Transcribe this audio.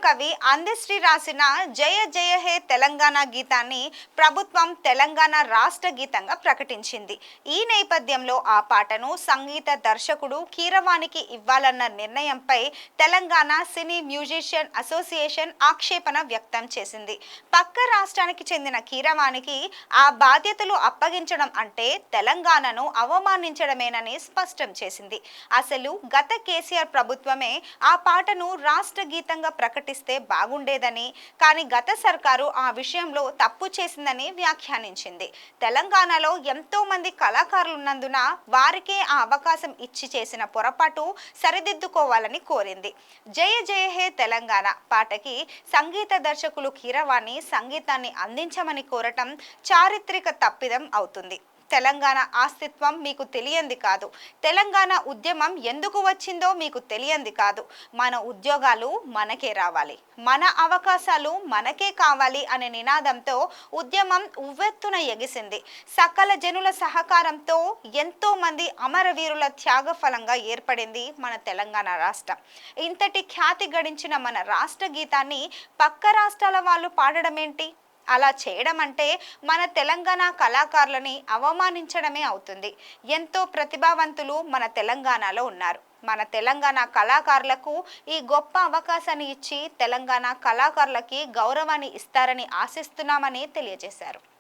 కవి అందశ్రీ రాసిన జయ జయ హే తెలంగాణ గీతాన్ని ప్రభుత్వం తెలంగాణ రాష్ట్ర గీతంగా ప్రకటించింది. ఈ నేపథ్యంలో ఆ పాటను సంగీత దర్శకుడు కీరవాణికి ఇవ్వాలన్న నిర్ణయంపై తెలంగాణ సినీ మ్యూజిషియన్ అసోసియేషన్ ఆక్షేపణ వ్యక్తం చేసింది. పక్క రాష్ట్రానికి చెందిన కీరవాణికి ఆ బాధ్యతలు అప్పగించడం అంటే తెలంగాణను అవమానించడమేనని స్పష్టం చేసింది. అసలు గత కేసీఆర్ ప్రభుత్వమే ఆ పాటను రాష్ట్ర గీతంగా ప్రకటిస్తే బాగుండేదని, కానీ గత సర్కారు ఆ విషయంలో తప్పు చేసిందని వ్యాఖ్యానించింది. తెలంగాణలో ఎంతో మంది కళాకారులున్నందున వారికే ఆ అవకాశం ఇచ్చి చేసిన పొరపాటు సరిదిద్దుకోవాలని కోరింది. జయ జయ హే తెలంగాణ పాటకి సంగీత దర్శకులు కీరవాణి సంగీతాన్ని అందించమని కోరటం చారిత్రక తప్పిదం అవుతుంది. తెలంగాణ అస్తిత్వం మీకు తెలియంది కాదు. తెలంగాణ ఉద్యమం ఎందుకు వచ్చిందో మీకు తెలియంది కాదు. మన ఉద్యోగాలు మనకే రావాలి, మన అవకాశాలు మనకే కావాలి అనే నినాదంతో ఉద్యమం ఉవ్వెత్తున ఎగిసింది. సకల జనుల సహకారంతో ఎంతో మంది అమరవీరుల త్యాగ ఫలంగా ఏర్పడింది మన తెలంగాణ రాష్ట్రం. ఇంతటి ఖ్యాతి గడించిన మన రాష్ట్ర గీతాన్ని పక్క రాష్ట్రాల వాళ్ళు పాడడం ఏంటి? అలా చేయడం అంటే మన తెలంగాణ కళాకారులని అవమానించడమే అవుతుంది. ఎంతో ప్రతిభావంతులు మన తెలంగాణలో ఉన్నారు. మన తెలంగాణ కళాకారులకు ఈ గొప్ప అవకాశాన్ని ఇచ్చి తెలంగాణ కళాకారులకి గౌరవాన్ని ఇస్తారని ఆశిస్తున్నామని తెలియజేశారు.